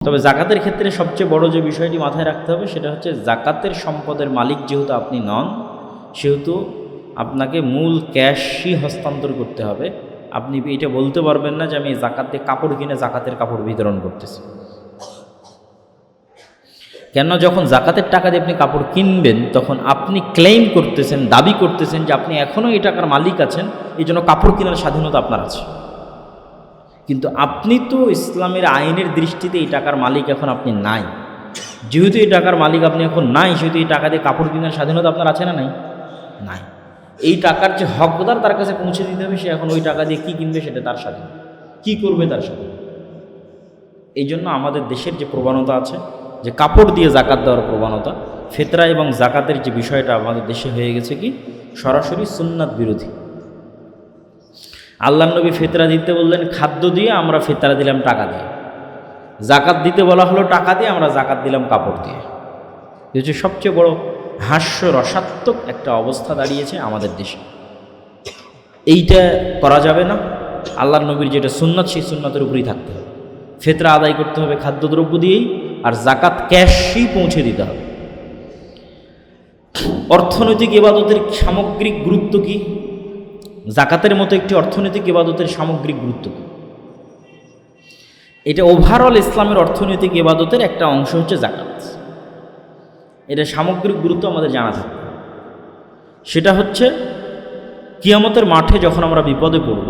তবে জাকাতের ক্ষেত্রে সবচেয়ে বড় যে বিষয়টি মাথায় রাখতে হবে সেটা হচ্ছে জাকাতের সম্পদের মালিক যেহেতু আপনি নন, সেহেতু আপনাকে মূল ক্যাশই হস্তান্তর করতে হবে। আপনি এটা বলতে পারবেন না যে আমি জাকাতে কাপড় কিনে জাকাতের কাপড় বিতরণ করতেছি। কেননা যখন জাকাতের টাকা দিয়ে আপনি কাপড় কিনবেন তখন আপনি ক্লেইম করতেছেন, দাবি করতেছেন যে আপনি এখনও এই টাকার মালিক আছেন, এই জন্য কাপড় কেনার স্বাধীনতা আপনার আছে। কিন্তু আপনি তো ইসলামের আইনের দৃষ্টিতে এই টাকার মালিক এখন আপনি নাই। যেহেতু এই টাকার মালিক আপনি এখন নাই, সেহেতু এই টাকা দিয়ে কাপড় কেনার স্বাধীনতা আপনার আছে না নাই? নাই। এই টাকার যে হকদার তার কাছে পৌঁছে দিতে হবে, সে এখন ওই টাকা দিয়ে কী কিনবে সেটা তার স্বাধীন, কী করবে তার স্বাধীন। এই জন্য আমাদের দেশের যে প্রবণতা আছে যে কাপড় দিয়ে জাকাত দেওয়ার প্রবণতা, ফিতরা এবং জাকাতের যে বিষয়টা আমাদের দেশে হয়ে গেছে কি সরাসরি সুন্নাত বিরোধী। আল্লাহ নবী ফিতরা দিতে বললেন খাদ্য দিয়ে, আমরা ফিতরা দিলাম টাকা দিয়ে। জাকাত দিতে বলা হলো টাকা দিয়ে, আমরা জাকাত দিলাম কাপড় দিয়ে। এই হচ্ছে সবচেয়ে বড় হাস্যরসাত্মক একটা অবস্থা দাঁড়িয়েছে আমাদের দেশে। এইটা করা যাবে না। আল্লাহ নবীর যেটা সুন্নাত সেই সুন্নাতের উপরেই থাকতে হবে। ফিতরা আদায় করতে হবে খাদ্যদ্রব্য দিয়েই, আর জাকাত ক্যাশই পৌঁছে দিতে হবে। অর্থনৈতিক ইবাদতের সামগ্রিক গুরুত্ব কি? জাকাতের মতো একটি অর্থনৈতিক ইবাদতের সামগ্রিক গুরুত্ব কি? এটা ওভারঅল ইসলামের অর্থনৈতিক ইবাদতের একটা অংশ হচ্ছে জাকাত। এটা সামগ্রিক গুরুত্ব আমাদের জানা থাকবে। সেটা হচ্ছে কিয়ামতের মাঠে যখন আমরা বিপদে পড়ব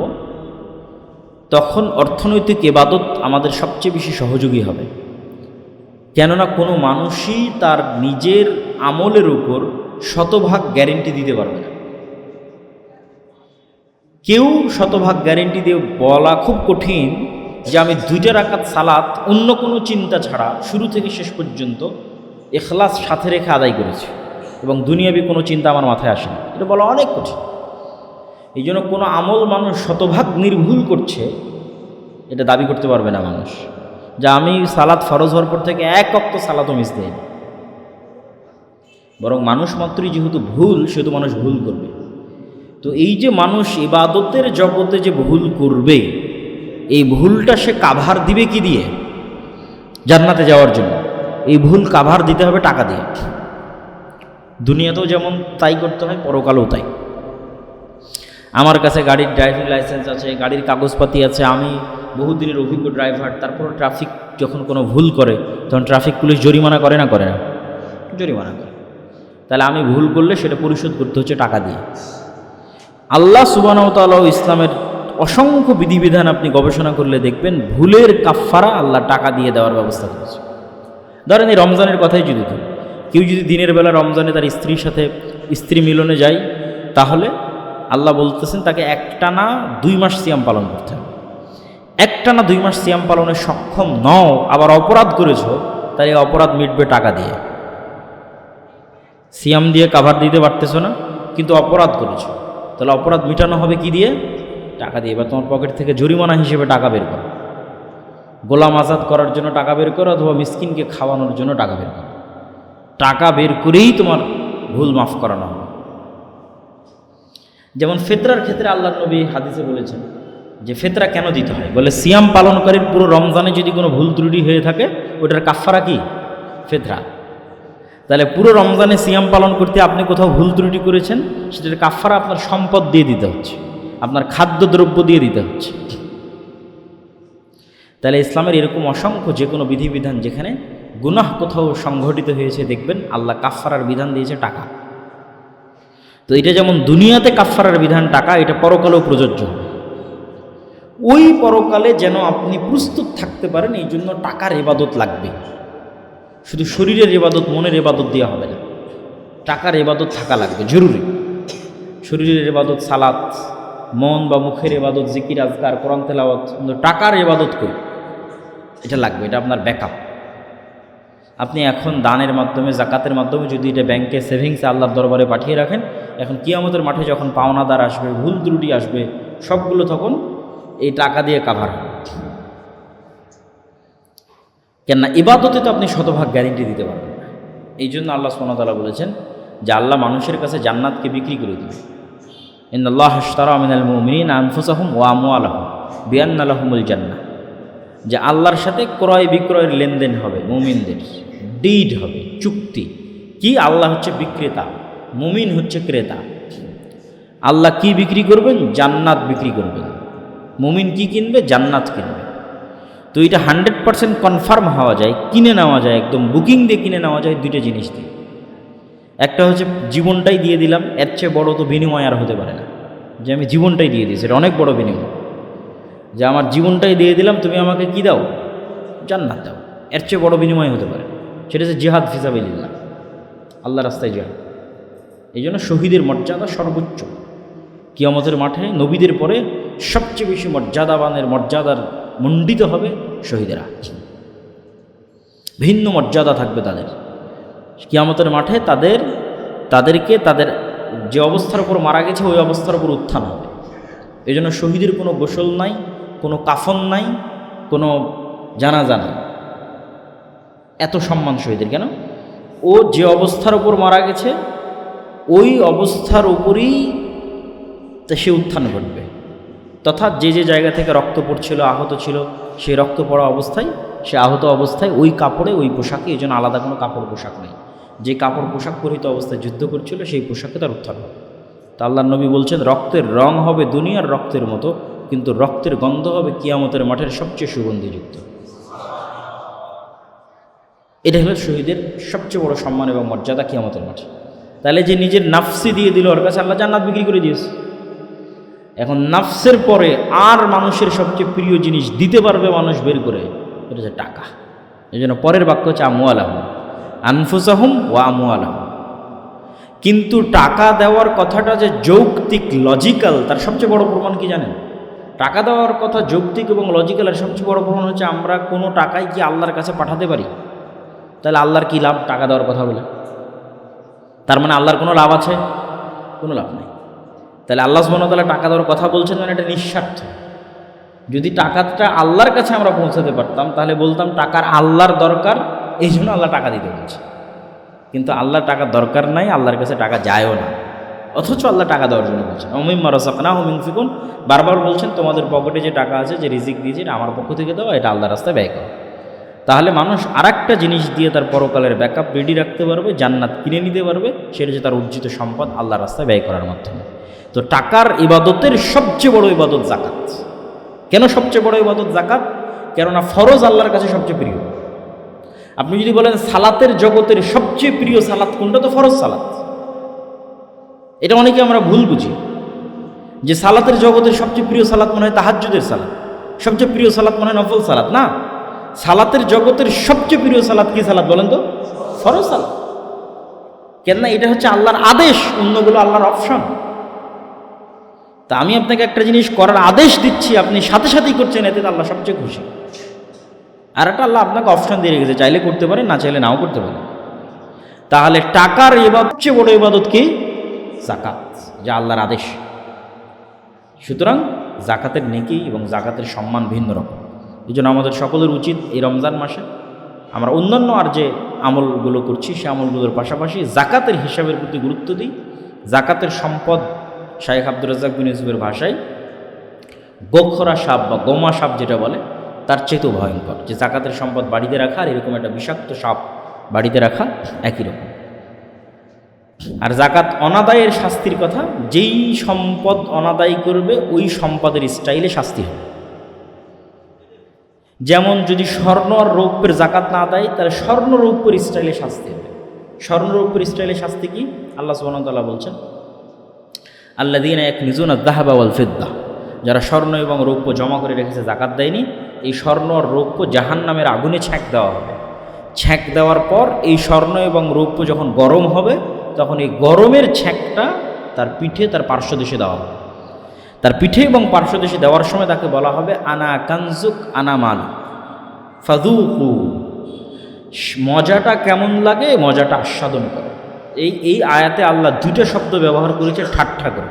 তখন অর্থনৈতিক ইবাদত আমাদের সবচেয়ে বেশি সহযোগী হবে। কেননা কোনো মানুষই তার নিজের আমলের উপর শতভাগ গ্যারেন্টি দিতে পারবে না। কেউ শতভাগ গ্যারেন্টি দিয়ে বলা খুব কঠিন যে আমি 2 রাকাত সালাত অন্য কোনো চিন্তা ছাড়া শুরু থেকে শেষ পর্যন্ত ইখলাস সাথে রেখে আদায় করেছি এবং দুনিয়াবি কোনো চিন্তা আমার মাথায় আসে না, এটা বলা অনেক কঠিন। এই জন্য কোনো আমল মানুষ শতভাগ নির্ভুল করছে এটা দাবি করতে পারবে না মানুষ, যে আমি সালাত ফরজ হওয়ার পর থেকে 1 ওয়াক্ত সালাতও মিস দেয়নি। বরং মানুষ মাত্রই যেহেতু ভুল, সেহেতু মানুষ ভুল করবে। তো এই যে মানুষ ইবাদতের জগতে যে ভুল করবে, এই ভুলটা সে কাভার দিবে কি দিয়ে? জান্নাতে যাওয়ার জন্য এই ভুল কাভার দিতে হবে টাকা দিয়ে। দুনিয়াতেও যেমন তাই করতে হয়, পরকালেও তাই। আমার কাছে গাড়ির ড্রাইভিং লাইসেন্স আছে, গাড়ির কাগজপাতি আছে, আমি বহুদিনের অভিজ্ঞ ড্রাইভার। তারপরও ট্রাফিক যখন কোনো ভুল করে তখন ট্রাফিক পুলিশ জরিমানা করে না? করে না? জরিমানা করে। তাহলে আমি ভুল করলে সেটা পরিশোধ করতে হচ্ছে টাকা দিয়ে। আল্লাহ সুবহানাহু ওয়া তাআলা ইসলামের অসংখ্য বিধিবিধান আপনি গবেষণা করলে দেখবেন ভুলের কাফফারা আল্লাহ টাকা দিয়ে দেওয়ার ব্যবস্থা করেছে। ধরেন এই রমজানের কথাই যদি ধরি, কেউ যদি দিনের বেলা রমজানে তার স্ত্রীর সাথে স্ত্রী মিলনে যায়, তাহলে আল্লাহ বলতেছেন তাকে একটানা 2 মাস সিয়াম পালন করতে হবে। একটানা 2 মাস সিয়াম পালনে সক্ষম নও, আবার অপরাধ করেছ, তাই এই অপরাধ মিটবে টাকা দিয়ে। সিয়াম দিয়ে কাভার দিতে পারতেছ না, কিন্তু অপরাধ করেছো, তাহলে অপরাধ মিটানো হবে কি দিয়ে? টাকা দিয়ে। এবার তোমার পকেট থেকে জরিমানা হিসেবে টাকা বের করো, গোলাম আজাদ করার জন্য টাকা বের করো, অথবা মিসকিনকে খাওয়ানোর জন্য টাকা বের করো। টাকা বের করেই তোমার ভুল মাফ করানো হবে। যেমন ফিতরার ক্ষেত্রে আল্লাহ নবী হাদিসে বলেছেন যে ফিতরা কেন দিতে হয়, বলে সিয়াম পালনকারীর পুরো রমজানে যদি কোনো ভুল ত্রুটি হয়ে থাকে ওটার কাফফারা কি? ফিতরা। তাহলে পুরো রমজানে সিয়াম পালন করতে আপনি কোথাও ভুল ত্রুটি করেছেন, সেটার কাফফারা আপনার সম্পদ দিয়ে দিতে হচ্ছে, আপনার খাদ্যদ্রব্য দিয়ে দিতে হচ্ছে। তাহলে ইসলামের এরকম অসংখ্য যে কোনো বিধিবিধান যেখানে গুনাহ কোথাও সংঘটিত হয়েছে, দেখবেন আল্লাহ কাফফারার বিধান দিয়েছে টাকা। তো এটা যেমন দুনিয়াতে কাফফারার বিধান টাকা, এটা পরকালেও প্রযোজ্য হবে। ওই পরকালে যেন আপনি প্রস্তুত থাকতে পারেন, এই জন্য টাকার ইবাদত লাগবে। শুধু শরীরের ইবাদত, মনের ইবাদত দেওয়া হবে না, টাকার ইবাদত থাকা লাগবে, জরুরি। শরীরের ইবাদত সালাত, মন বা মুখের ইবাদত জিকির আজকার কোরআন তেলাওয়াত, কিন্তু টাকার ইবাদত করি এটা লাগবে, এটা আপনার ব্যাকআপ। আপনি এখন দানের মাধ্যমে, জাকাতের মাধ্যমে যদি এটা ব্যাংকে সেভিংসে আল্লাহর দরবারে পাঠিয়ে রাখেন, এখন কিয়ামতের মাঠে যখন পাওনাদার আসবে, ভুল ত্রুটি আসবে, সবগুলো তখন এই টাকা দিয়ে কাভার হবে। কেননা ইবাদতে তো আপনি শতভাগ গ্যারেন্টি দিতে পারবেন না। এই জন্য আল্লাহ সুবহানাহু ওয়া তাআলা বলেছেন যে আল্লাহ মানুষের কাছে জান্নাতকে বিক্রি করে দিবে। ইন্নাল্লাহা আশতারা মিনাল মুমিনিনা আনফুসাহুম ওয়া আমওয়ালাহুম বিআন্না লাহুমুল জান্নাহ। যে আল্লাহর সাথে ক্রয় বিক্রয়ের লেনদেন হবে, মুমিনদের ডিড হবে, চুক্তি। কি? আল্লাহ হচ্ছে বিক্রেতা, মুমিন হচ্ছে ক্রেতা। আল্লাহ কি বিক্রি করবেন? জান্নাত বিক্রি করবেন। মুমিন কি কিনবে? জান্নাত কিনবে। তো এটা 100% কনফার্ম হওয়া যায়, কিনে নেওয়া যায়, একদম বুকিং দিয়ে কিনে নেওয়া যায় দুইটা জিনিস দিয়ে। একটা হচ্ছে জীবনটাই দিয়ে দিলাম, এর চেয়ে বড় তো বিনিময় আর হতে পারে না। যে আমি জীবনটাই দিয়ে দিয়েছি, এটা অনেক বড় বিনিময়। যে আমার জীবনটাই দিয়ে দিলাম, তুমি আমাকে কি দাও? জান্নাত দাও। এর চেয়ে বড় বিনিময় হতে পারে। সেটা হচ্ছে জিহাদ ফিসাবিলিল্লাহ, আল্লাহ রাস্তায় জিহাদ। এই জন্য শহীদের মর্যাদা সর্বোচ্চ। কিয়ামতের মাঠে নবীদের পরে সবচেয়ে বেশি মর্যাদাবানের মর্যাদার মণ্ডিত হবে শহীদেরা। ভিন্ন মর্যাদা থাকবে তাদের কিয়ামতের মাঠে। তাদেরকে তাদের যে অবস্থার উপর মারা গেছে ওই অবস্থার উপর উত্থান হবে। এই জন্য শহীদের কোনো গোসল নাই, কোনো কাফন নাই, কোনো জানাজা নাই। এত সম্মান শহীদের কেন? ও যে অবস্থার উপর মারা গেছে ওই অবস্থার উপরই সে উত্থান ঘটবে। তথা যে যে জায়গা থেকে রক্ত পড়ছিল, আহত ছিল, সেই রক্ত পড়া অবস্থায়, সে আহত অবস্থায় ওই কাপড়ে, ওই পোশাকে, এই জন্য আলাদা কোনো কাপড় পোশাক নেই। যে কাপড় পোশাক পরিহিত অবস্থায় যুদ্ধ করছিল সেই পোশাকে তার উত্থান হবে। তা আল্লাহর নবী বলছেন, রক্তের রং হবে দুনিয়ার রক্তের মতো, কিন্তু রক্তের গন্ধ হবে কিয়ামতের মাঠের সবচেয়ে সুগন্ধিযুক্ত। এটা হলো শহীদের সবচেয়ে বড় সম্মান এবং মর্যাদা কিয়ামতের মাঠে। তাহলে যে নিজের নাফসি দিয়ে দিল, ওর কাছে আল্লাহ জান্নাত বিক্রি করে দিয়েছে। এখন নাফসের পরে আর মানুষের সবচেয়ে প্রিয় জিনিস দিতে পারবে মানুষ বের করে, এটা হচ্ছে টাকা। এই জন্য পরের বাক্য হচ্ছে আমওয়ালাহুম আনফুসাহুম ওয়া আমওয়ালাহুম। কিন্তু টাকা দেওয়ার কথাটা যে যৌক্তিক, লজিক্যাল, তার সবচেয়ে বড় প্রমাণ কি জানেন? টাকা দেওয়ার কথা যৌক্তিক এবং লজিক্যাল, এর সবচেয়ে বড় প্রমাণ হচ্ছে আমরা কোনো টাকাই কি আল্লাহর কাছে পাঠাতে পারি? তাহলে আল্লাহর কি লাভ টাকা দেওয়ার কথা বলে? তার মানে আল্লাহর কোনো লাভ আছে? কোনো লাভ নেই। তাহলে আল্লাহ সুবহানাহু ওয়া তাআলা টাকা দেওয়ার কথা বলছেন মানে এটা নিঃস্বার্থ। যদি টাকাটা আল্লাহর কাছে আমরা পৌঁছাতে পারতাম তাহলে বলতাম টাকার আল্লাহর দরকার, এই জন্য আল্লাহ টাকা দিতে বলছে। কিন্তু আল্লাহর টাকার দরকার নাই, আল্লাহর কাছে টাকা যায়ও না, অথচ আল্লাহ টাকা দেওয়ার জন্য বলছেন। ওমিম্মা রাযাকনাহুম ইউনফিকুন, বারবার বলছেন তোমাদের পকেটে যে টাকা আছে, যে রিজিক দিয়েছে, এটা আমার পক্ষ থেকে দেওয়া, এটা আল্লাহর রাস্তায় ব্যয় করো। তাহলে মানুষ আরেকটা জিনিস দিয়ে তার পরকালের ব্যাকআপ রেডি রাখতে পারবে, জান্নাত কিনে নিতে পারবে, সেটা হচ্ছে তার অর্জিত সম্পদ আল্লাহর রাস্তায় ব্যয় করার মাধ্যমে। তো টাকার ইবাদতের সবচেয়ে বড় ইবাদত যাকাত। কেন সবচেয়ে বড় ইবাদত যাকাত? কেননা ফরজ আল্লাহর কাছে সবচেয়ে প্রিয়। আপনি যদি বলেন সালাতের জগতের সবচেয়ে প্রিয় সালাত কোনটা, তো ফরজ সালাত। এটা অনেকে আমরা ভুল বুঝি যে সালাতের জগতের সবচেয়ে প্রিয় সালাত মনে হয় তাহাজ্জুদের সালাত, সবচেয়ে প্রিয় সালাত মনে হয় নফল সালাত। না, সালাতের জগতের সবচেয়ে প্রিয় সালাত কি সালাত বলেন তো? ফরজ সালাত। কেননা এটা হচ্ছে আল্লাহর আদেশ, অন্যগুলো আল্লাহর অপশন। তা আমি আপনাকে একটা জিনিস করার আদেশ দিচ্ছি, আপনি সাথে সাথেই করছেন, এতে আল্লাহ সবচেয়ে খুশি। আর একটা আল্লাহ আপনাকে অপশন দিয়ে রেখেছে, চাইলে করতে পারেন, না চাইলে নাও করতে পারেন। তাহলে টাকার সবচেয়ে বড় ইবাদত কি? যাকাত, যা আল্লাহর আদেশ। সুতরাং যাকাতের নেকি এবং যাকাতের সম্মান ভিন্ন রকম। এই জন্য আমাদের সকলের উচিত এই রমজান মাসে আমরা অন্যান্য আর যে আমলগুলো করছি সে আমলগুলোর পাশাপাশি যাকাতের হিসাবের প্রতি গুরুত্ব দিই। যাকাতের সম্পদ শাইখ আব্দুর রাজ্জাক বিন ইউসুফের ভাষায় গোখরা সাপ বা গোমা সাপ যেটা বলে, তার চেয়েও ভয়ঙ্কর। যে যাকাতের সম্পদ বাড়িতে রাখা আর এরকম একটা বিষাক্ত সাপ বাড়িতে রাখা একই রকম। আর যাকাত অনাদায়ের শাস্তির কথা, যেই সম্পদ অনাদায় করবে ওই সম্পদের স্টাইলে শাস্তি হবে। যেমন যদি স্বর্ণ আর রৌপ্যের যাকাত না দেয় তাহলে স্বর্ণ রৌপ্যের স্টাইলে শাস্তি হবে। স্বর্ণ রৌপ্যের স্টাইলে শাস্তি কি? আল্লাহ সুবহানাহু ওয়া তাআলা বলছেন, আল্লাযীনা ইয়াকনিজুনা আয-যাহাবা ওয়াল ফিদ্দা, যারা স্বর্ণ এবং রৌপ্য জমা করে রেখেছে যাকাত দেয়নি, এই স্বর্ণ আর রৌপ্য জাহান্নামের আগুনে ছ্যাঁক দেওয়া হবে। ছ্যাঁক দেওয়ার পর এই স্বর্ণ এবং রৌপ্য যখন গরম হবে তখন এই গরমের ছ্যাঁকটা তার পিঠে, তার পার্শ্বদেশে দেওয়া হবে। তার পিঠে এবং পার্শ্বদেশে দেওয়ার সময় তাকে বলা হবে আনা কানজুক আনা মাল ফাযুকু, মজাটা কেমন লাগে মজাটা আস্বাদন করো। এই আয়াতে আল্লাহ দুইটা শব্দ ব্যবহার করেছে ঠাট্টা করে।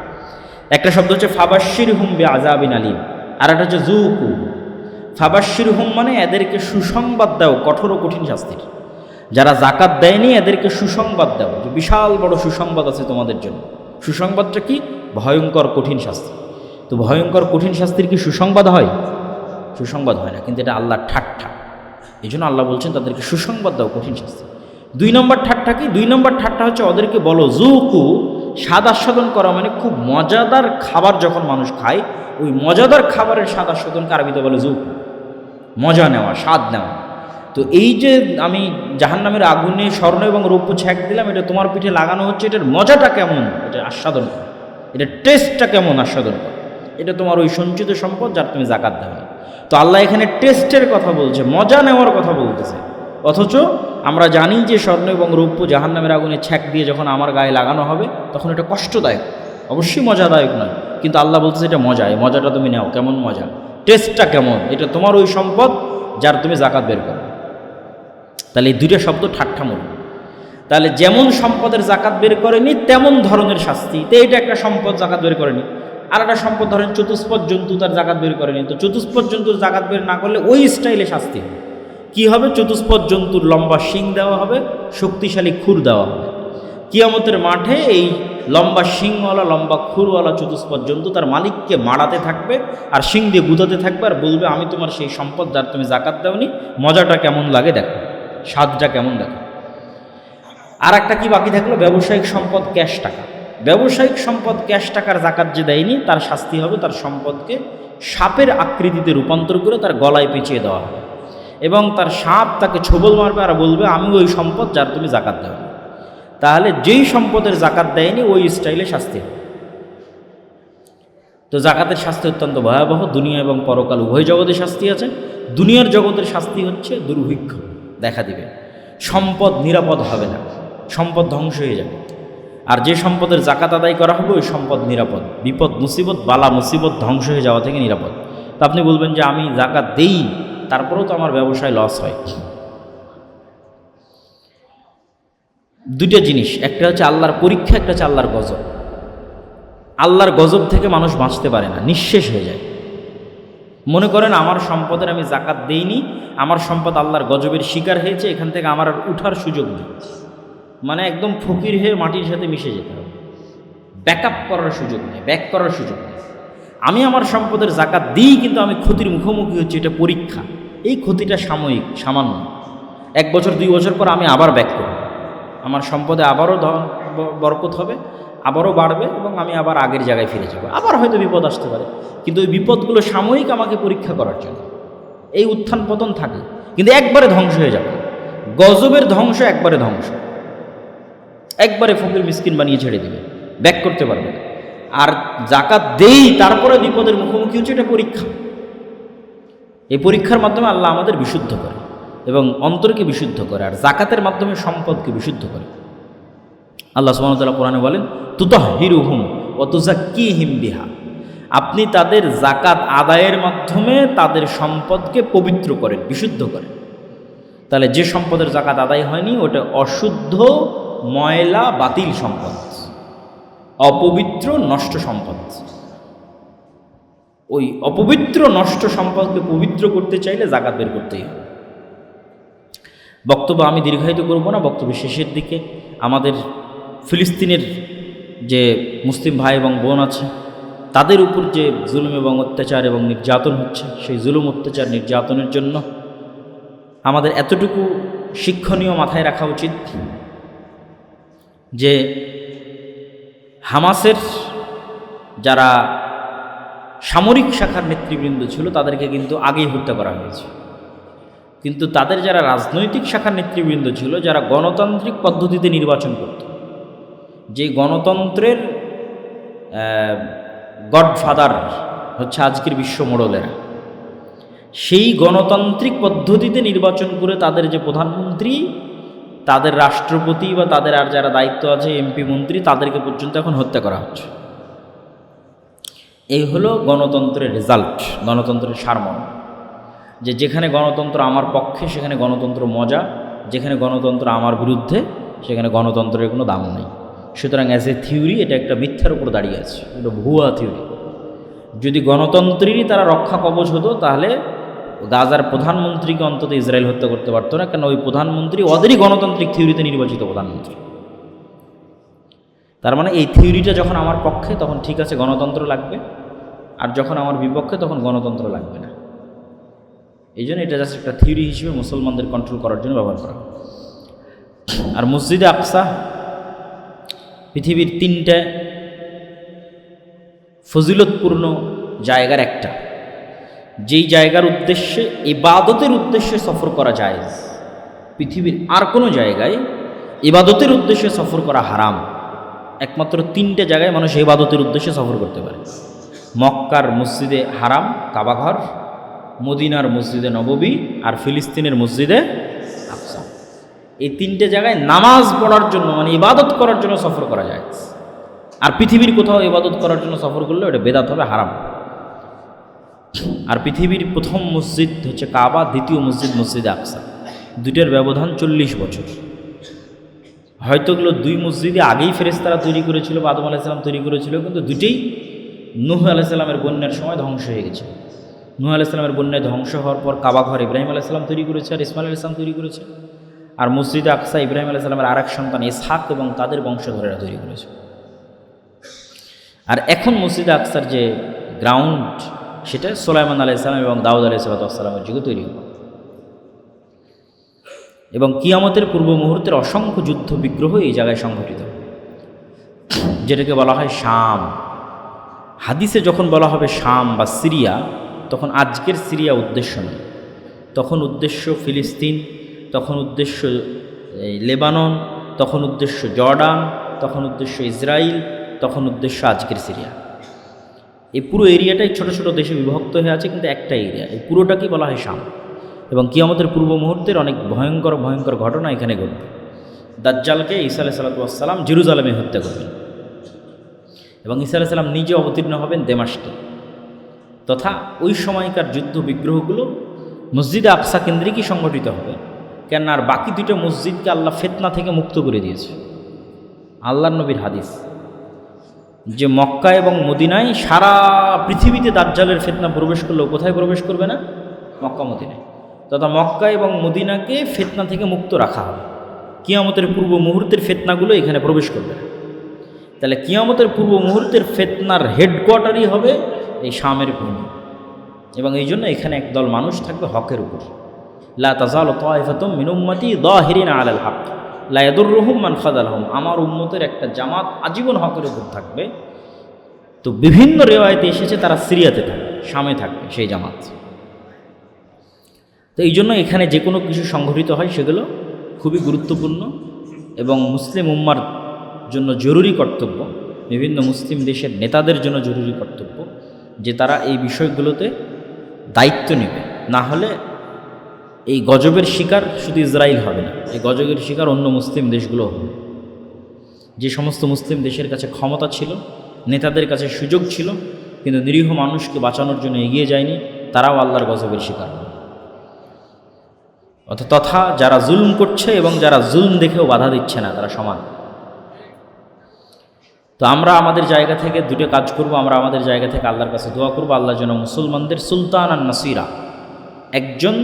একটা শব্দ হচ্ছে ফাবাশশিরহুম বিআযাবিন আলীম, আর একটা হচ্ছে যুকু। ফাবাশশিরহুম মানে এদেরকে সুসংবাদ দাও কঠোর ও কঠিন শাস্তির। যারা যাকাত দেয়নি এদেরকে সুসংবাদ দাও যে বিশাল বড় সুসংবাদ আছে তোমাদের জন্য। সুসংবাদটা কি? ভয়ঙ্কর কঠিন শাস্তি। তো ভয়ঙ্কর কঠিন শাস্তির কি সুসংবাদ হয়? সুসংবাদ হয় না, কিন্তু এটা আল্লাহর ঠাট্টা। এই জন্য আল্লাহ বলছেন তাদেরকে সুসংবাদ দাও, কঠিন শাস্তি। 2 নম্বর ঠাট্টা কি? 2 নম্বর ঠাট্টা হচ্ছে ওদেরকে বলো জুকু, স্বাদ আস্বাদন করা, মানে খুব মজাদার খাবার যখন মানুষ খায়, ওই মজাদার খাবারের স্বাদ আস্বাদনকে আরবিতে বলে জুকু, মজা নেওয়া, স্বাদ নেওয়া। তো এই যে আমি জাহান্নামের আগুনে স্বর্ণ এবং রৌপ্য ছ্যাঁক দিলাম, এটা তোমার পিঠে লাগানো হচ্ছে, এটার মজাটা কেমন এটা আস্বাদন করো, এটা টেস্টটা কেমন আস্বাদন করো, এটা তোমার ওই সঞ্চিত সম্পদ যার তুমি জাকাত দেবে না। তো আল্লাহ এখানে টেস্টের কথা বলছে, মজা নেওয়ার কথা বলতেছে। অথচ আমরা জানি যে স্বর্ণ এবং রৌপ্য জাহান্নামের আগুনে ছ্যাঁক দিয়ে যখন আমার গায়ে লাগানো হবে তখন এটা কষ্টদায়ক, অবশ্যই মজাদায়ক নয়, কিন্তু আল্লাহ বলতেছে এটা মজা, এই মজাটা তুমি নাও। কেমন মজা, টেস্টটা কেমন, এটা তোমার ওই সম্পদ যার তুমি জাকাত বের করো। তাহলে এই 2টা শব্দ ঠাট্টামূলক। তাহলে যেমন সম্পদের জাকাত বের করেনি তেমন ধরনের শাস্তি। তো এটা একটা সম্পদ জাকাত বের করেনি, আর একটা সম্পদ ধরেন চতুষ্পদ জন্তু, তার জাকাত বের করেনি, তো চতুষ্পদ জন্তুর জাকাত বের না করলে ওই স্টাইলে শাস্তি হবে। কী হবে? চতুষ্পদ জন্তুর লম্বা শিং দেওয়া হবে, শক্তিশালী খুর দেওয়া হবে। কিয়ামতের মাঠে এই লম্বা শিংওয়ালা, লম্বা খুরওয়ালা চতুষ্পদ জন্তু তার মালিককে মারাতে থাকবে আর শিং দিয়ে গুঁতাতে থাকবে আর বলবে, আমি তোমার সেই সম্পদ যার তুমি জাকাত দাওনি, মজাটা কেমন লাগে দেখো, স্বাদটা কেমন দেখো। আর একটা কি বাকি থাকলো? ব্যবসায়িক সম্পদ, ক্যাশ টাকা। ব্যবসায়িক সম্পদ ক্যাশ টাকার জাকাত যে দেয়নি তার শাস্তি হবে, তার সম্পদকে সাপের আকৃতিতে রূপান্তর করে তার গলায় পেঁচিয়ে দেওয়া হবে এবং তার সাপ তাকে ছোবল মারবে আর বলবে, আমি ওই সম্পদ যার তুমি জাকাত দাও। তাহলে যেই সম্পদের জাকাত দেয়নি ওই স্টাইলে শাস্তি হবে। তো জাকাতের শাস্তি অত্যন্ত ভয়াবহ, দুনিয়া এবং পরকাল উভয় জগতে শাস্তি আছে। দুনিয়ার জগতের শাস্তি হচ্ছে দুর্ভিক্ষ দেখা দিবে, সম্পদ নিরাপদ হবে না, সম্পদ ধ্বংস হয়ে যাবে। আর যে সম্পদের জাকাত আদায় করা হবে ওই সম্পদ নিরাপদ, বিপদ মুসিবত বালা মুসিবত ধ্বংস হয়ে যাওয়া থেকে নিরাপদ। তো আপনি বলবেন যে আমি জাকাত দেই, তারপরেও তো আমার ব্যবসায় লস হয়। 2টা জিনিস, একটা হচ্ছে আল্লাহর পরীক্ষা, একটা হচ্ছে আল্লাহর গজব। আল্লাহর গজব থেকে মানুষ বাঁচতে পারে না, নিঃশেষ হয়ে যায়। মনে করেন আমার সম্পদের আমি জাকাত দেইনি, আমার সম্পদ আল্লাহর গজবের শিকার হয়েছে, এখান থেকে আমার আর উঠার সুযোগ নেই, মানে একদম ফকির হয়ে মাটির সাথে মিশে যেতে হবে, ব্যাকআপ করার সুযোগ নেই, ব্যাক করার সুযোগ নেই। আমি আমার সম্পদের জাকাত দিই, কিন্তু আমি ক্ষতির মুখোমুখি হচ্ছি, এটা পরীক্ষা। এই ক্ষতিটা সাময়িক, সামান্য, 1 বছর 2 বছর পর আমি আবার ব্যাক করব, আমার সম্পদে আবারও বরকত হবে, আবারও বাড়বে এবং আমি আবার আগের জায়গায় ফিরে যাব। আবার হয়তো বিপদ আসতে পারে, কিন্তু ওই বিপদগুলো সাময়িক, আমাকে পরীক্ষা করার জন্য। এই উত্থান পতন থাকে, কিন্তু একবারে ধ্বংস হয়ে যাবে। গজবের ধ্বংস একবারে ধ্বংস, একবারে ফকির মিসকিন বানিয়ে ছেড়ে দিবে, ব্যাক করতে পারবে না। আর জাকাত দেই, তারপরে বিপদের মুখোমুখি হচ্ছে, এটা পরীক্ষা। এই পরীক্ষার মাধ্যমে আল্লাহ আমাদের বিশুদ্ধ করে এবং অন্তরকে বিশুদ্ধ করে, আর জাকাতের মাধ্যমে সম্পদকে বিশুদ্ধ করে। আল্লাহ সুবহানাহু ওয়া তাআলা কোরআনে বলেন, তুতাহহিরুহুম ওয়া তুযাক্কিহিম বিহা, আপনি তাদের জাকাত আদায়ের মাধ্যমে তাদের সম্পদকে পবিত্র করেন, বিশুদ্ধ করেন। তাহলে যে সম্পদের জাকাত আদায় হয়নি ওটা অশুদ্ধ, ময়লা, বাতিল সম্পদ, অপবিত্র, নষ্ট সম্পদ। ওই অপবিত্র নষ্ট সম্পদকে পবিত্র করতে চাইলে জাকাত বের করতেই হবে। বক্তব্য আমি দীর্ঘায়িত করব না, বক্তব্যের শেষের দিকে আমাদের ফিলিস্তিনের যে মুসলিম ভাই এবং বোন আছে তাদের উপর যে জুলুম এবং অত্যাচার এবং নির্যাতন হচ্ছে, সেই জুলুম অত্যাচার নির্যাতনের জন্য আমাদের এতটুকু শিক্ষণীয় মাথায় রাখা উচিত যে হামাসের যারা সামরিক শাখার নেতৃবৃন্দ ছিল তাদেরকে কিন্তু আগেই হত্যা করা হয়েছে, কিন্তু তাদের যারা রাজনৈতিক শাখার নেতৃবৃন্দ ছিল, যারা গণতান্ত্রিক পদ্ধতিতে নির্বাচন করত, যে গণতন্ত্রের গডফাদার হচ্ছে আজকের বিশ্ব মোড়লেরা, সেই গণতান্ত্রিক পদ্ধতিতে নির্বাচন করে তাদের যে প্রধানমন্ত্রী, তাদের রাষ্ট্রপতি বা তাদের আর যারা দায়িত্ব আছে এমপি মন্ত্রী, তাদেরকে পর্যন্ত এখন হত্যা করা হচ্ছে। এই হলো গণতন্ত্রের রেজাল্ট, গণতন্ত্রের সারমর্ম। যে যেখানে গণতন্ত্র আমার পক্ষে সেখানে গণতন্ত্র মজা, যেখানে গণতন্ত্র আমার বিরুদ্ধে সেখানে গণতন্ত্রের কোনো দাম নেই। সুতরাং অ্যাজ এ থিওরি এটা একটা মিথ্যার উপর দাঁড়িয়ে আছে, এটা ভুয়া থিওরি। যদি গণতন্ত্রেরই তারা রক্ষা কবচ হতো তাহলে গাজার প্রধানমন্ত্রীকে অন্তত ইসরায়েল হত্যা করতে পারতো না, কেন ওই প্রধানমন্ত্রী ওদেরই গণতান্ত্রিক থিওরিতে নির্বাচিত প্রধানমন্ত্রী। তার মানে এই থিওরিটা যখন আমার পক্ষে তখন ঠিক আছে, গণতন্ত্র লাগবে, আর যখন আমার বিপক্ষে তখন গণতন্ত্র লাগবে না। এই জন্য এটা জাস্ট একটা থিওরি হিসেবে মুসলমানদের কন্ট্রোল করার জন্য ব্যবহার করা। আর মসজিদে আকসা পৃথিবীর 3টে ফজিলতপূর্ণ জায়গার একটা, যেই জায়গার উদ্দেশ্যে ইবাদতের উদ্দেশ্যে সফর করা যায়। পৃথিবীর আর কোনো জায়গায় ইবাদতের উদ্দেশ্যে সফর করা হারাম। একমাত্র 3টে জায়গায় মানুষ ইবাদতের উদ্দেশ্যে সফর করতে পারে। মক্কার মসজিদে হারাম কাবাঘর, মদিনার মসজিদে নববী, আর ফিলিস্তিনের মসজিদে আকসা। এই 3টে জায়গায় নামাজ পড়ার জন্য মানে ইবাদত করার জন্য সফর করা যায়। আর পৃথিবীর কোথাও ইবাদত করার জন্য সফর করলে ওটা বেদাত হবে, হারাম। আর পৃথিবীর প্রথম মসজিদ হচ্ছে কাবা, দ্বিতীয় মসজিদ মসজিদে আকসা। দুইটার ব্যবধান 40 বছর। হয়তো এগুলো 2 মসজিদে আগেই ফেরেশতারা তৈরি করেছিল বা আদম আলাইহিস সালাম তৈরি করেছিল, কিন্তু দুটেই নূহ আলাইহিস সালামের বন্যার সময় ধ্বংস হয়ে গেছে। নূহ আলাইহিস সালামের বন্যায় ধ্বংস হওয়ার পর কাবাঘর ইব্রাহিম আলাইহিস সালাম তৈরি করেছে আর ইসমাইল আলাইহিস সালাম তৈরি করেছে। আর মসজিদে আকসা ইব্রাহিম আলাইহিস সালামের আরেক সন্তান ইসহাক এবং তাদের বংশধরেরা তৈরি করেছে। আর এখন মসজিদে আকসার যে গ্রাউন্ড, সেটা সুলাইমান আলাইহিস সালাম এবং দাউদ আলাইহিস সালামের যুগে তৈরি হবে। এবং কিয়ামতের পূর্ব মুহূর্তের অসংখ্য যুদ্ধ বিগ্রহ এই জায়গায় সংঘটিত, যেটাকে বলা হয় শাম। হাদিসে যখন বলা হবে শাম বা সিরিয়া, তখন আজকের সিরিয়া উদ্দেশ্য নয়, তখন উদ্দেশ্য ফিলিস্তিন, তখন উদ্দেশ্য লেবানন, তখন উদ্দেশ্য জর্ডান, তখন উদ্দেশ্য ইসরায়েল, তখন উদ্দেশ্য আজকের সিরিয়া। এই পুরো এরিয়াটাই ছোট ছোট দেশে বিভক্ত হয়ে আছে, কিন্তু একটা এরিয়া, এই পুরোটাকেই বলা হয় শাম। এবং কিয়ামতের পূর্ব মুহূর্তের অনেক ভয়ঙ্কর ভয়ঙ্কর ঘটনা এখানে ঘটবে। দাজ্জালকে ঈসা আলাইহিস সালাম জেরুজালেমে হত্যা করবেন এবং ঈসা আলাইহিস সালাম নিজে অবতীর্ণ হবেন দেমাশকে। তথা ওই সময়কার যুদ্ধ বিগ্রহগুলো মসজিদে আকসা কেন্দ্রিকই সংগঠিত হবে। কেন আর বাকি 2টা মসজিদকে আল্লাহ ফিতনা থেকে মুক্ত করে দিয়েছে। আল্লাহর নবীর হাদিস যে মক্কা এবং মদিনায় সারা পৃথিবীতে দাজ্জালের ফিতনা প্রবেশ করলেও কোথায় প্রবেশ করবে না? মক্কা মদিনায়। তথা মক্কা এবং মদিনাকে ফিতনা থেকে মুক্ত রাখা হবে। কিয়ামতের পূর্ব মুহূর্তের ফিতনাগুলো এখানে প্রবেশ করবে না। তাহলে কিয়ামতের পূর্ব মুহূর্তের ফিতনার হেডকোয়ার্টারই হবে এই শামের ভূমি। এবং এই জন্য এখানে একদল মানুষ থাকবে হকের উপর। লা তাযালু তায়ফাতুম মিন উম্মতি যাহিরিনা আলাল হক লা ইয়াদুররুহুম মান খাযালাহুম। আমার উম্মতের একটা জামাত আজীবন হকের উপর থাকবে। তো বিভিন্ন রিওয়ায়েতে এসেছে তারা সিরিয়াতে থাকবে, শামে থাকবে সেই জামাত। তো এই জন্য এখানে যে কোনো কিছু সংঘটিত হয় সেগুলো খুবই গুরুত্বপূর্ণ এবং মুসলিম উম্মার জন্য জরুরি কর্তব্য, বিভিন্ন মুসলিম দেশের নেতাদের জন্য জরুরি কর্তব্য যে তারা এই বিষয়গুলোতে দায়িত্ব নেবে। না হলে এই গজবের শিকার শুধু ইসরায়েল হবে না, এই গজবের শিকার অন্য মুসলিম দেশগুলো হবে। যে সমস্ত মুসলিম দেশের কাছে ক্ষমতা ছিল, নেতাদের কাছে সুযোগ ছিল, কিন্তু নিরীহ মানুষকে বাঁচানোর জন্য এগিয়ে যায়নি, তারাও আল্লাহর গজবের শিকার হবে। তথা যারা জুলম করছে এবং যারা জুলম দেখেও বাধা দিচ্ছে না, তারা সমান। তো আমরা আমাদের জায়গা থেকে 2টা কাজ করব। আমরা আমাদের জায়গা থেকে আল্লাহর কাছে দোয়া করব, আল্লাহ যেন মুসলমানদের সুলতান আর নাসিরা, একজন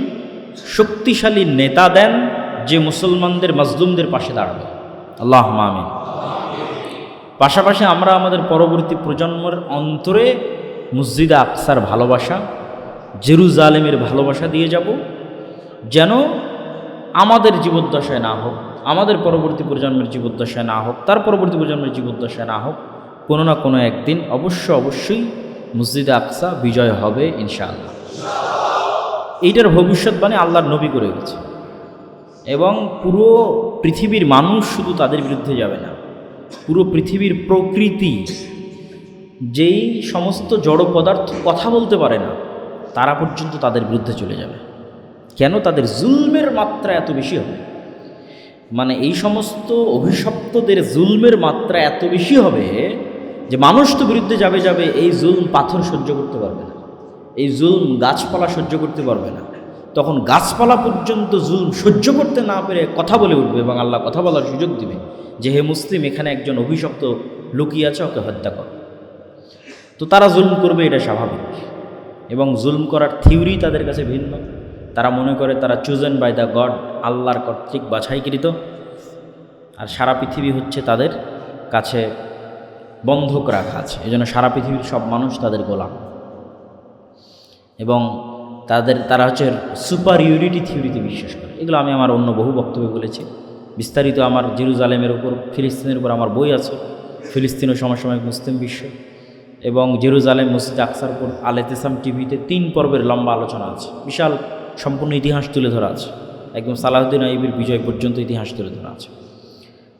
শক্তিশালী নেতা দেন যে মুসলমানদের মাজলুমদের পাশে দাঁড়াবে। আল্লাহুম্মা আমিন। পাশাপাশি আমরা আমাদের পরবর্তী প্রজন্মের অন্তরে মসজিদে আকসার ভালোবাসা, জেরুজালেমের ভালোবাসা দিয়ে যাব, যেন আমাদের জীবদ্দশায় না হোক, আমাদের পরবর্তী প্রজন্মের জীবদ্দশায় না হোক, তার পরবর্তী প্রজন্মের জীবদ্দশায় না হোক, কোনো না কোনো একদিন অবশ্যই মসজিদে আকসা বিজয় হবে ইনশাআল্লাহ। এইটার ভবিষ্যৎবাণী আল্লাহর নবী করে গেছে। এবং পুরো পৃথিবীর মানুষ শুধু তাদের বিরুদ্ধে যাবে না, পুরো পৃথিবীর প্রকৃতি, যেই সমস্ত জড় পদার্থ কথা বলতে পারে না, তারা পর্যন্ত তাদের বিরুদ্ধে চলে যাবে। কেন? তাদের জুলমের মাত্রা এত বেশি হবে। মানে এই সমস্ত অভিশপ্তদের জুলমের মাত্রা এত বেশি হবে যে মানুষ তো বিরুদ্ধে যাবে, এই জুলম পাথর সহ্য করতে পারবে না, এই জুলম গাছপালা সহ্য করতে পারবে না। তখন গাছপালা পর্যন্ত জুলম সহ্য করতে না পেরে কথা বলে উঠবে এবং আল্লাহ কথা বলার সুযোগ দিবে যে হে মুসলিম, এখানে একজন অভিশপ্ত লুকিয়ে আছে, ওকে হত্যা কর। তো তারা জুলম করবে, এটা স্বাভাবিক। এবং জুলম করার থিওরি তাদের কাছে ভিন্ন। তারা মনে করে তারা চুজেন বাই দ্য গড, আল্লাহর কর্তৃক বাছাইকৃত, আর সারা পৃথিবী হচ্ছে তাদের কাছে বন্ধক রাখা আছে। এই জন্য সারা পৃথিবীর সব মানুষ তাদের গোলাম। এবং তারা হচ্ছে সুপারিয়রিটি থিওরিতে বিশ্বাস করে। এগুলো আমি আমার অন্য বহু বক্তব্যে বলেছি, বিস্তারিত আমার জেরুজালেমের উপর, ফিলিস্তিনের উপর আমার বই আছে, ফিলিস্তিন ও সমসাময়িক মুসলিম বিশ্ব, এবং জেরুজালেম মসজিদ আকসার উপর আল ইতিসাম টিভিতে 3 পর্বের লম্বা আলোচনা আছে, বিশাল সম্পূর্ণ ইতিহাস তুলে ধরা আছে, একদম সালাহুদ্দিন আইয়ুবের বিজয় পর্যন্ত ইতিহাস তুলে ধরা আছে।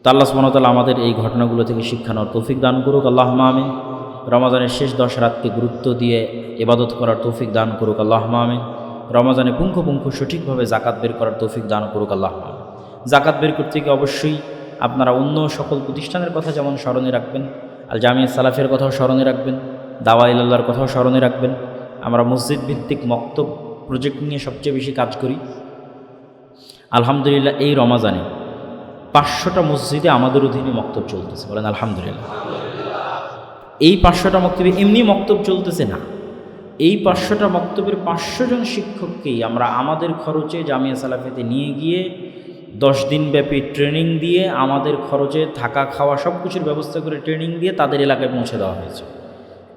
তো আল্লাহ সুবহানাহু ওয়া তাআলা আমাদের এই ঘটনাগুলো থেকে শিক্ষা নেওয়ার তৌফিক দান করুক, আল্লাহুম্মা আমিন। রমাজানের শেষ 10 রাতকে গুরুত্ব দিয়ে ইবাদত করার তৌফিক দান করুক, আল্লাহুম্মা আমিন। রমাজানে পুঙ্খানুপুঙ্খ সঠিকভাবে জাকাত বের করার তৌফিক দান করুক, আল্লাহুম্মা আমিন। জাকাত বের করতে গিয়ে অবশ্যই আপনারা অন্য সকল প্রতিষ্ঠানের কথা যেমন স্মরণে রাখবেন, আল জামিয়া সালাফের কথাও স্মরণে রাখবেন, দাওয়া ইলাল্লাহর কথাও স্মরণে রাখবেন। আমরা মসজিদ ভিত্তিক মক্তব প্রজেক্ট নিয়ে সবচেয়ে বেশি কাজ করি। আলহামদুলিল্লাহ এই রমাজানে 500টা মসজিদে আমাদের অধীনে মক্তব চলতেছে, বলেন আলহামদুলিল্লাহ। এই 500টা মক্তবে এমনি মক্তব চলতেছে না, এই 500টা মক্তবের 500 জন শিক্ষককেই আমরা আমাদের খরচে জামিয়া সালাফিতে নিয়ে গিয়ে 10 দিন ব্যাপী ট্রেনিং দিয়ে, আমাদের খরচে থাকা খাওয়া সব কিছুর ব্যবস্থা করে ট্রেনিং দিয়ে তাদের এলাকায় পৌঁছে দেওয়া হয়েছে,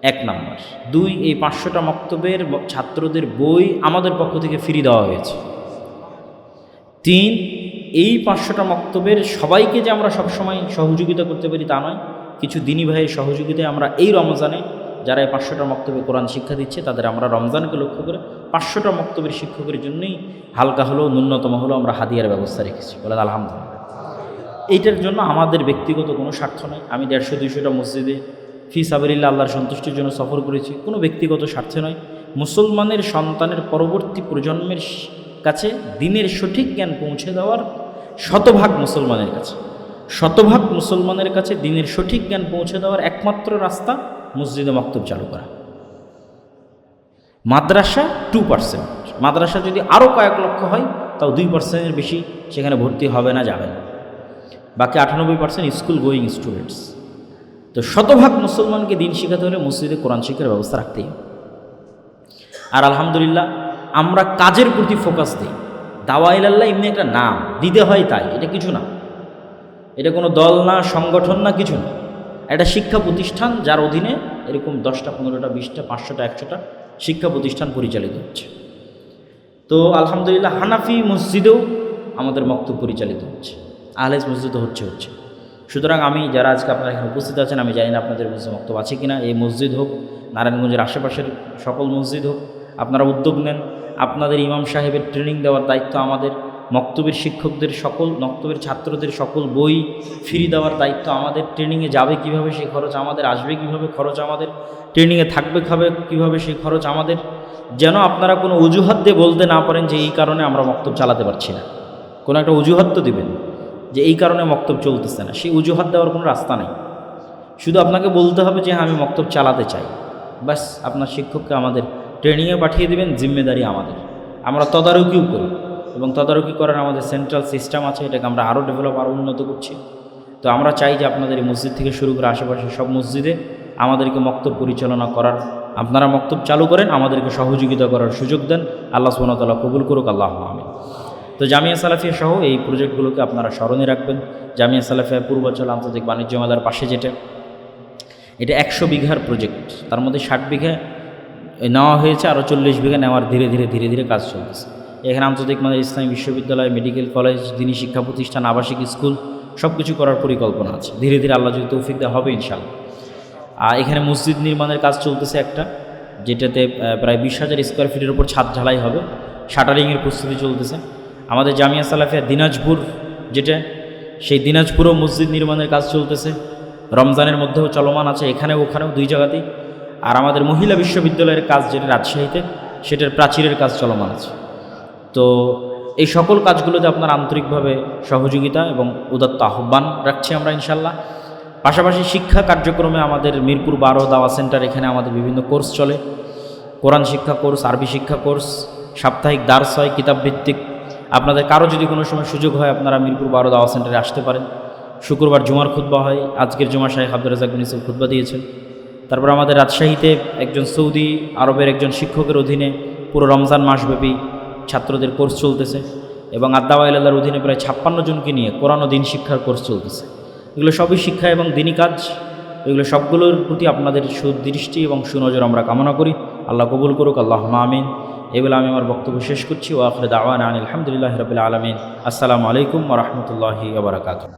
1 নাম্বার। 2, এই 500টা মক্তবের ছাত্রদের বই আমাদের পক্ষ থেকে ফ্রি দেওয়া হয়েছে। 3, এই 500টা মক্তবের সবাইকে যে আমরা সবসময় সহযোগিতা করতে পারি তা নয়, কিছু দিনী ভাইয়ের সহযোগিতায় আমরা এই রমজানে যারা এই 500টা মক্তবে কোরআন শিক্ষা দিচ্ছে তাদের আমরা রমজানকে লক্ষ্য করে 500টা মক্তবের শিক্ষকের জন্যই হালকা হলেও ন্যূনতম হলেও আমরা হাদিয়ার ব্যবস্থা রেখেছি, বলেন আলহামদুলিল্লাহ। এইটার জন্য আমাদের ব্যক্তিগত কোনো স্বার্থ নয়। আমি 150-200টা মসজিদে ফি সাবিলিল্লাহ আল্লাহর সন্তুষ্টির জন্য সফর করেছি, কোনো ব্যক্তিগত স্বার্থে নয়। মুসলমানের সন্তানের পরবর্তী প্রজন্মের কাছে দিনের সঠিক জ্ঞান পৌঁছে দেওয়ার শতভাগ মুসলমানের কাছে দিনের সঠিক জ্ঞান পৌঁছে দেওয়ার একমাত্র রাস্তা মসজিদে মক্তব চালু করা। মাদ্রাসা 2%, মাদ্রাসা যদি আরও কয়েক লক্ষ হয় তাও 2%-এর বেশি সেখানে ভর্তি হবে না, যাবে না। বাকি 98% স্কুল গোয়িং স্টুডেন্টস। তো শতভাগ মুসলমানকে দিন শেখাতে হলে মসজিদে কোরআন শিক্ষার ব্যবস্থা রাখতেই হবে। আর আলহামদুলিল্লাহ আমরা কাজের প্রতি ফোকাস দিই। দাওয়া ইলাল্লাহ এমনি একটা নাম দিতে হয় তাই, এটা কিছু না, এটা কোনো দল না, সংগঠন না, কিছু না। একটা শিক্ষা প্রতিষ্ঠান যার অধীনে এরকম 10টা 15টা 20টা 500টা 100টা শিক্ষা প্রতিষ্ঠান পরিচালিত হচ্ছে। তো আলহামদুলিল্লাহ হানাফি মসজিদেও আমাদের মক্তব পরিচালিত হচ্ছে, আহলেস মসজিদও হচ্ছে। সুতরাং আমি যারা আজকে আপনারা এখানে উপস্থিত আছেন, আমি জানি না আপনাদের মসজিদে মক্তব আছে কিনা, এই মসজিদ হোক, নারায়ণগঞ্জের আশেপাশের সকল মসজিদ হোক, আপনারা উদ্যোগ নেন। আপনাদের ইমাম সাহেবের ট্রেনিং দেওয়ার দায়িত্ব আমাদের, মক্তবের শিক্ষকদের মক্তবের ছাত্রদের সকল বই ফ্রি দেওয়ার দায়িত্ব আমাদের। ট্রেনিংয়ে যাবে কিভাবে সেই খরচ আমাদের, আসবে কিভাবে খরচ আমাদের, ট্রেনিংয়ে থাকবে কিভাবে সেই খরচ আমাদের। যেন আপনারা কোনো অজুহাত দিয়ে বলতে না পারেন যে এই কারণে আমরা মক্তব চালাতে পারছি না। কোনো একটা অজুহাত তো দিবেন যে এই কারণে মক্তব চলতেছে না, সেই অজুহাত দেওয়ার কোনো রাস্তা নেই। শুধু আপনাকে বলতে হবে যে আমি মক্তব চালাতে চাই, বাস আপনার শিক্ষককে আমাদের ট্রেনিংয়ে পাঠিয়ে দেবেন, জিম্মেদারি আমাদের। আমরা তদারকিও করি এবং তদারকি করার আমাদের সেন্ট্রাল সিস্টেম আছে, এটাকে আমরা আরও ডেভেলপ, আরও উন্নত করছি। তো আমরা চাই যে আপনাদের এই মসজিদ থেকে শুরু করে আশেপাশে সব মসজিদে আমাদেরকে মক্তব পরিচালনা করার, আপনারা মক্তব চালু করেন, আমাদেরকে সহযোগিতা করার সুযোগ দেন। আল্লাহ সুবহানাহু ওয়া তাআলা কবুল করুক, আল্লাহুম্মা আমিন। তো জামিয়া সালাফিয়া সহ এই প্রজেক্টগুলোকে আপনারা স্মরণে রাখবেন। জামিয়া সালাফিয়া পূর্বাঞ্চল আন্তর্জাতিক বাণিজ্য মেলার পাশে এটা 100 বিঘার প্রজেক্ট, তার মধ্যে 60 বিঘা নেওয়া হয়েছে, আরও 40 বিঘা নেওয়ার ধীরে ধীরে কাজ চলতেছে। এখানে আন্তর্জাতিক মানের ইসলামী বিশ্ববিদ্যালয়, মেডিকেল কলেজ, দিনী শিক্ষা প্রতিষ্ঠান, আবাসিক স্কুল সব কিছু করার পরিকল্পনা আছে। ধীরে আল্লাহ যদি তৌফিক দেওয়া হবে ইনশাআল্লাহ। আর এখানে মসজিদ নির্মাণের কাজ চলতেছে একটা, যেটাতে প্রায় 20,000 স্কোয়ার ফিটের উপর ছাদ ঢালাই হবে, শাটারিংয়ের প্রস্তুতি চলতেছে। আমাদের জামিয়া সালাফিয়া দিনাজপুর সেই দিনাজপুরও মসজিদ নির্মাণের কাজ চলতেছে, রমজানের মধ্যেও চলমান আছে, ওখানেও 2 জায়গাতেই। আর আমাদের মহিলা বিশ্ববিদ্যালয়ের কাজ যেটা রাজশাহীতে, সেটার প্রাচীরের কাজ চলমান আছে। তো এই সকল কাজগুলোতে আপনার আন্তরিকভাবে সহযোগিতা এবং উদাত্ত আহ্বান রাখছি আমরা ইনশাল্লাহ। পাশাপাশি শিক্ষা কার্যক্রমে আমাদের মিরপুর 12 দাওয়া সেন্টার, এখানে আমাদের বিভিন্ন কোর্স চলে, কোরআন শিক্ষা কোর্স, আরবি শিক্ষা কোর্স, সাপ্তাহিক দার্স হয় কিতাবভিত্তিক। আপনাদের কারো যদি কোনো সময় সুযোগ হয় আপনারা মিরপুর 12 দাওয়া সেন্টারে আসতে পারেন। শুক্রবার জুমার খুতবা হয়, আজকের জুমা শাইখ আব্দুর রাজ্জাক বিন ইউসুফ খুতবা দিয়েছেন। তারপর আমাদের রাজশাহীতে একজন সৌদি আরবের একজন শিক্ষকের অধীনে পুরো রমজান মাসব্যাপী ছাত্রদের কোর্স চলতেছে, এবং আদ-দাওয়া ইলাল্লাহর অধীনে প্রায় 56 জনকে নিয়ে কোরআন ও দিন শিক্ষার কোর্স চলতেছে। এগুলো সবই শিক্ষা এবং দিনী কাজ, এগুলো সবগুলোর প্রতি আপনাদের সুদৃষ্টি এবং সুনজর আমরা কামনা করি। আল্লাহ কবুল করুক, আল্লাহুম্মা আমিন। এগুলো আমি আমার বক্তব্য শেষ করছি। ওয়া আখিরু দাওয়ানা আনিল হামদুলিল্লাহি রাব্বিল আলামিন। আসসালামু আলাইকুম ওয়া রাহমাতুল্লাহি ওয়া বারাকাতুহু।